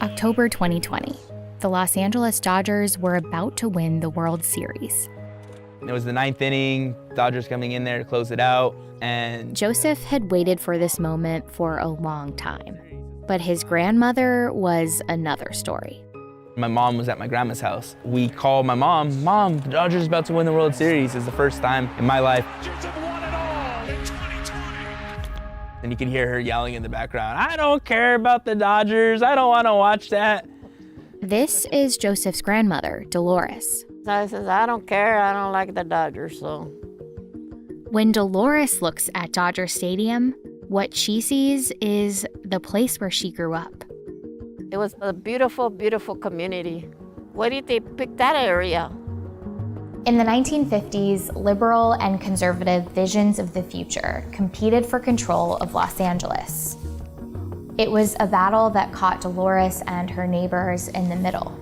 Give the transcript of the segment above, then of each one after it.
October 2020. The Los Angeles Dodgers were about to win the World Series. It was the ninth inning, Dodgers coming in there to close it out, and Joseph had waited for this moment for a long time. But his grandmother was another story. my mom was at my grandma's house. We called my mom, "Mom, the Dodgers are about to win the World Series." It's the first time in my life. And you could hear her yelling in the background, "I don't care about the Dodgers. I don't want to watch that." This is Joseph's grandmother, Dolores. So I says, "I don't care. I don't like the Dodgers, so." When Dolores looks at Dodger Stadium, what she sees is the place where she grew up. It was a beautiful, beautiful community. Why did they pick that area? In the 1950s, liberal and conservative visions of the future competed for control of Los Angeles. It was a battle that caught Dolores and her neighbors in the middle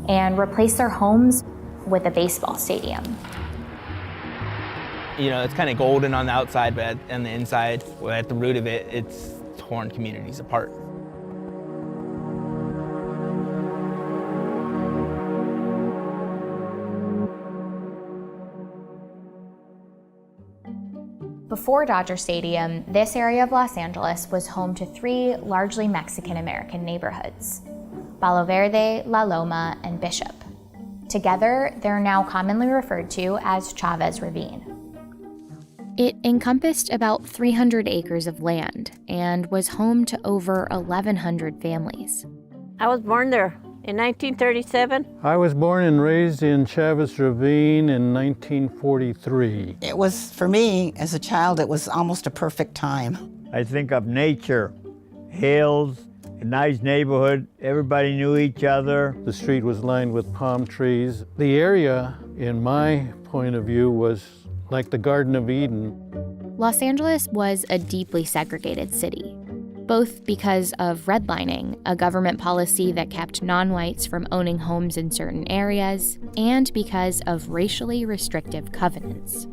and replaced their homes with a baseball stadium. You know, it's kind of golden on the outside, but on the inside, at the root of it, it's torn communities apart. Before Dodger Stadium, this area of Los Angeles was home to three largely Mexican-American neighborhoods: Palo Verde, La Loma, and Bishop. Together, they're now commonly referred to as Chavez Ravine. It encompassed about 300 acres of land and was home to over 1,100 families. I was born there in 1937. I was born and raised in Chavez Ravine in 1943. It was, for me, as a child, it was almost a perfect time. I think of nature, hills, a nice neighborhood, everybody knew each other. The street was lined with palm trees. The area, in my point of view, was like the Garden of Eden. Los Angeles was a deeply segregated city, both because of redlining, a government policy that kept non-whites from owning homes in certain areas, and because of racially restrictive covenants.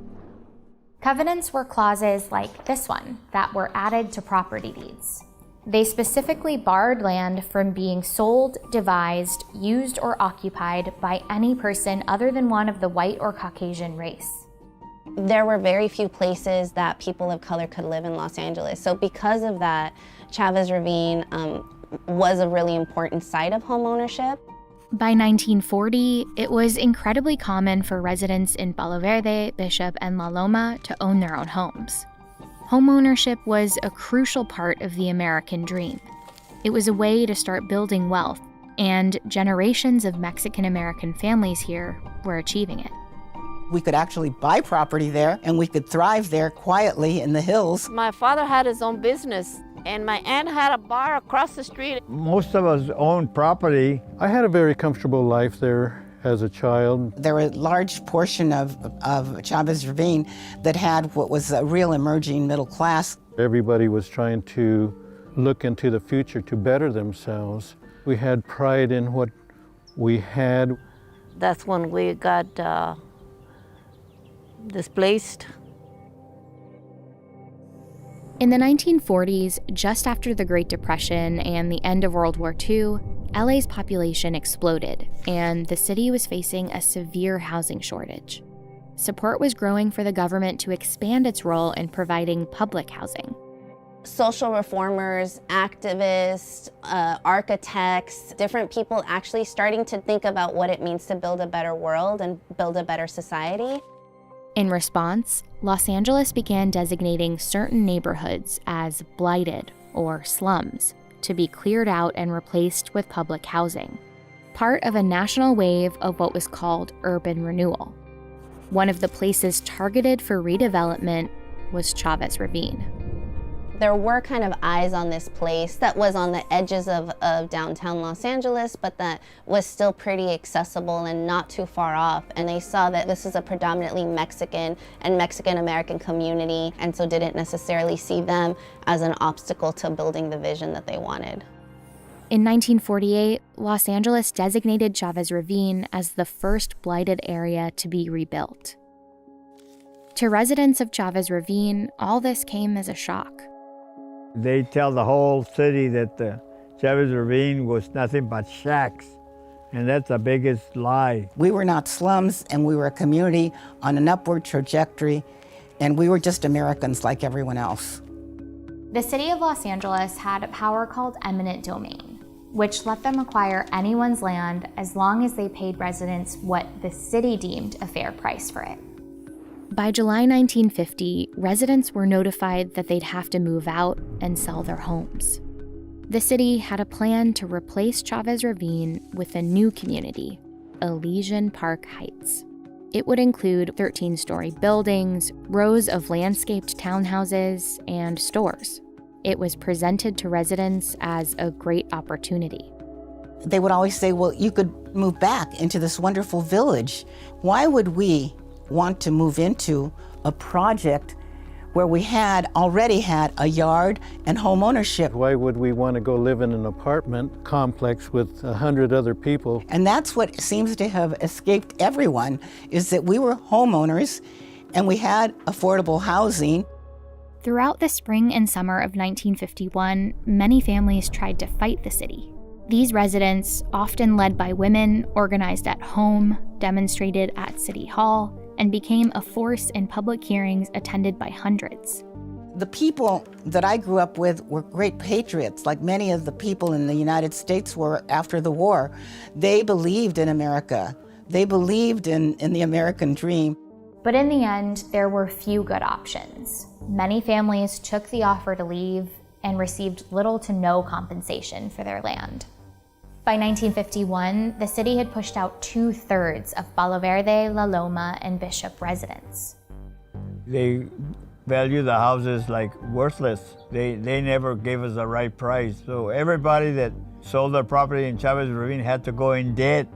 Covenants were clauses like this one that were added to property deeds. They specifically barred land from being sold, devised, used, or occupied by any person other than one of the white or Caucasian race. There were very few places that people of color could live in Los Angeles. So because of that, Chavez Ravine was a really important site of home ownership. By 1940, it was incredibly common for residents in Palo Verde, Bishop, and La Loma to own their own homes. Home ownership was a crucial part of the American dream. It was a way to start building wealth, and generations of Mexican-American families here were achieving it. We could actually buy property there, and we could thrive there quietly in the hills. My father had his own business, and my aunt had a bar across the street. Most of us owned property. I had a very comfortable life there as a child. There were a large portion of Chavez Ravine that had what was a real emerging middle class. Everybody was trying to look into the future to better themselves. We had pride in what we had. That's when we got displaced. In the 1940s, just after the Great Depression and the end of World War II, LA's population exploded, and the city was facing a severe housing shortage. Support was growing for the government to expand its role in providing public housing. Social reformers, activists, architects, different people actually starting to think about what it means to build a better world and build a better society. In response, Los Angeles began designating certain neighborhoods as blighted or slums to be cleared out and replaced with public housing, part of a national wave of what was called urban renewal. One of the places targeted for redevelopment was Chavez Ravine. There were kind of eyes on this place that was on the edges of downtown Los Angeles, but that was still pretty accessible and not too far off. And they saw that this is a predominantly Mexican and Mexican-American community, and so didn't necessarily see them as an obstacle to building the vision that they wanted. In 1948, Los Angeles designated Chavez Ravine as the first blighted area to be rebuilt. To residents of Chavez Ravine, all this came as a shock. They tell the whole city that the Chavez Ravine was nothing but shacks, and that's the biggest lie. We were not slums, and we were a community on an upward trajectory, and we were just Americans like everyone else. The city of Los Angeles had a power called eminent domain, which let them acquire anyone's land as long as they paid residents what the city deemed a fair price for it. By July 1950, residents were notified that they'd have to move out and sell their homes. The city had a plan to replace Chavez Ravine with a new community, Elysian Park Heights. It would include 13-story buildings, rows of landscaped townhouses, and stores. It was presented to residents as a great opportunity. They would always say, well, you could move back into this wonderful village. Why would we want to move into a project where we already had a yard and home ownership? Why would we want to go live in an apartment complex with 100 other people? And that's what seems to have escaped everyone, is that we were homeowners and we had affordable housing. Throughout the spring and summer of 1951, many families tried to fight the city. These residents, often led by women, organized at home, demonstrated at City Hall, and became a force in public hearings attended by hundreds. The people that I grew up with were great patriots, like many of the people in the United States were after the war. They believed in America. They believed in the American dream. But in the end, there were few good options. Many families took the offer to leave and received little to no compensation for their land. By 1951, the city had pushed out 2/3 of Palo Verde, La Loma, and Bishop residents. They value the houses like worthless. They never gave us the right price. So everybody that sold their property in Chavez Ravine had to go in debt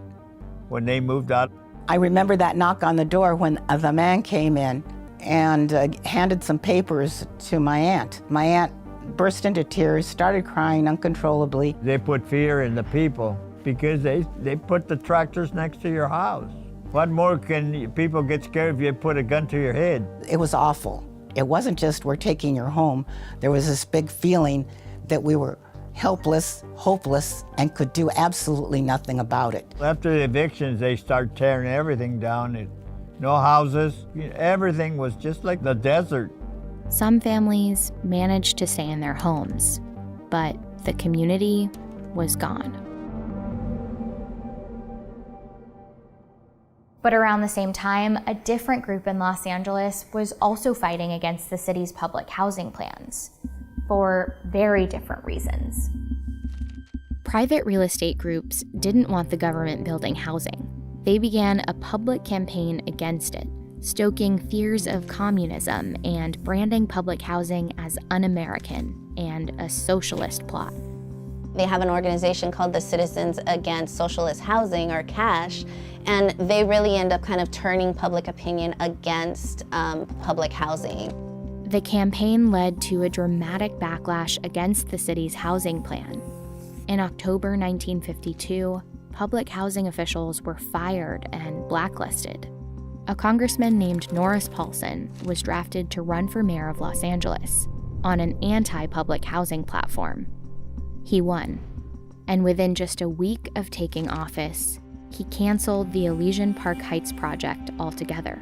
when they moved out. I remember that knock on the door when the man came in and handed some papers to my aunt. My aunt burst into tears, started crying uncontrollably. They put fear in the people because they put the tractors next to your house. What more can people get scared if you put a gun to your head? It was awful. It wasn't just we're taking your home. There was this big feeling that we were helpless, hopeless, and could do absolutely nothing about it. After the evictions, they start tearing everything down. No houses, everything was just like the desert. Some families managed to stay in their homes, but the community was gone. But around the same time, a different group in Los Angeles was also fighting against the city's public housing plans, for very different reasons. Private real estate groups didn't want the government building housing. They began a public campaign against it, stoking fears of communism and branding public housing as un-American and a socialist plot. They have an organization called the Citizens Against Socialist Housing, or CASH, and they really end up kind of turning public opinion against public housing. The campaign led to a dramatic backlash against the city's housing plan. In October 1952, public housing officials were fired and blacklisted. A congressman named Norris Paulson was drafted to run for mayor of Los Angeles on an anti-public housing platform. He won, and within just a week of taking office, he canceled the Elysian Park Heights project altogether.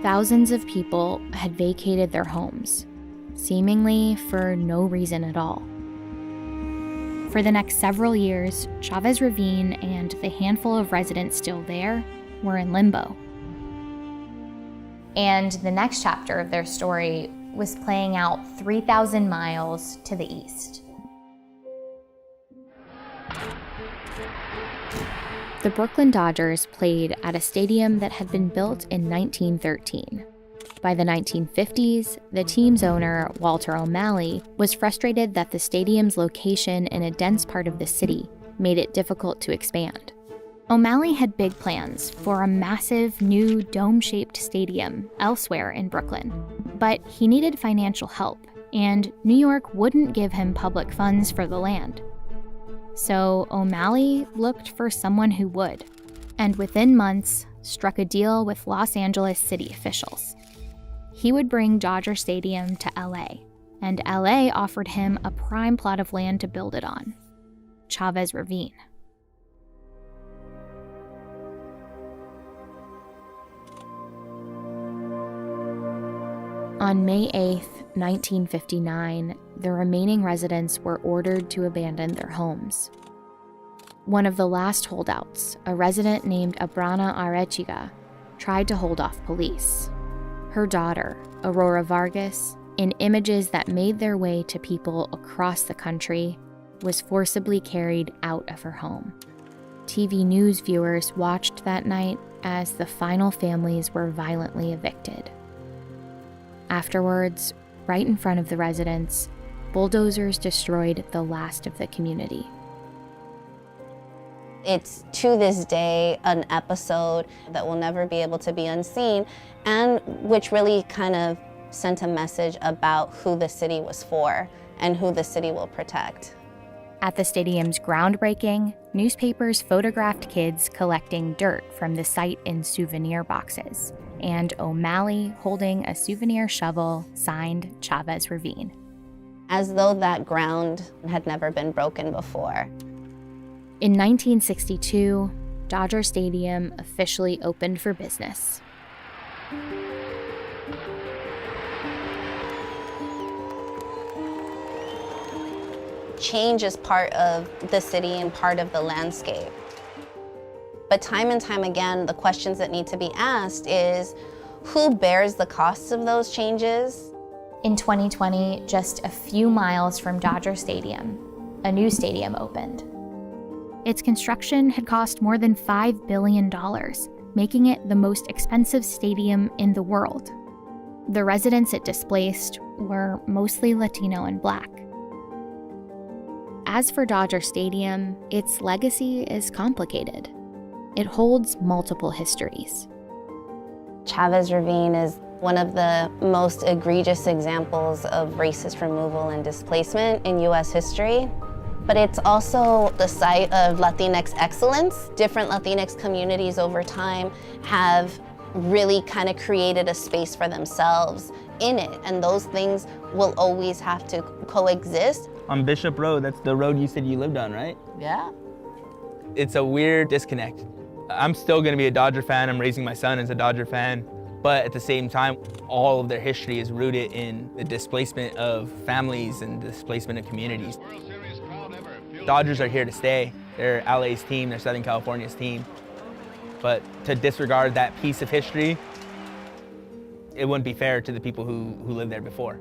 Thousands of people had vacated their homes, seemingly for no reason at all. For the next several years, Chavez Ravine and the handful of residents still there were in limbo. And the next chapter of their story was playing out 3,000 miles to the east. The Brooklyn Dodgers played at a stadium that had been built in 1913. By the 1950s, the team's owner, Walter O'Malley, was frustrated that the stadium's location in a dense part of the city made it difficult to expand. O'Malley had big plans for a massive new dome-shaped stadium elsewhere in Brooklyn, but he needed financial help, and New York wouldn't give him public funds for the land. So O'Malley looked for someone who would, and within months struck a deal with Los Angeles city officials. He would bring Dodger Stadium to LA, and LA offered him a prime plot of land to build it on, Chavez Ravine. On May 8, 1959, the remaining residents were ordered to abandon their homes. One of the last holdouts, a resident named Abrana Arechiga, tried to hold off police. Her daughter, Aurora Vargas, in images that made their way to people across the country, was forcibly carried out of her home. TV news viewers watched that night as the final families were violently evicted. Afterwards, right in front of the residents, bulldozers destroyed the last of the community. It's to this day an episode that will never be able to be unseen, and which really kind of sent a message about who the city was for and who the city will protect. At the stadium's groundbreaking, newspapers photographed kids collecting dirt from the site in souvenir boxes, and O'Malley holding a souvenir shovel signed Chavez Ravine. As though that ground had never been broken before. In 1962, Dodger Stadium officially opened for business. Change is part of the city and part of the landscape. But time and time again, the questions that need to be asked is, who bears the costs of those changes? In 2020, just a few miles from Dodger Stadium, a new stadium opened. Its construction had cost more than $5 billion, making it the most expensive stadium in the world. The residents it displaced were mostly Latino and Black. As for Dodger Stadium, its legacy is complicated. It holds multiple histories. Chavez Ravine is one of the most egregious examples of racist removal and displacement in US history. But it's also the site of Latinx excellence. Different Latinx communities over time have really kind of created a space for themselves in it, and those things will always have to coexist. On Bishop Road, that's the road you said you lived on, right? Yeah. It's a weird disconnect. I'm still gonna be a Dodger fan. I'm raising my son as a Dodger fan. But at the same time, all of their history is rooted in the displacement of families and displacement of communities. Dodgers are here to stay. They're LA's team, they're Southern California's team. But to disregard that piece of history, it wouldn't be fair to the people who lived there before.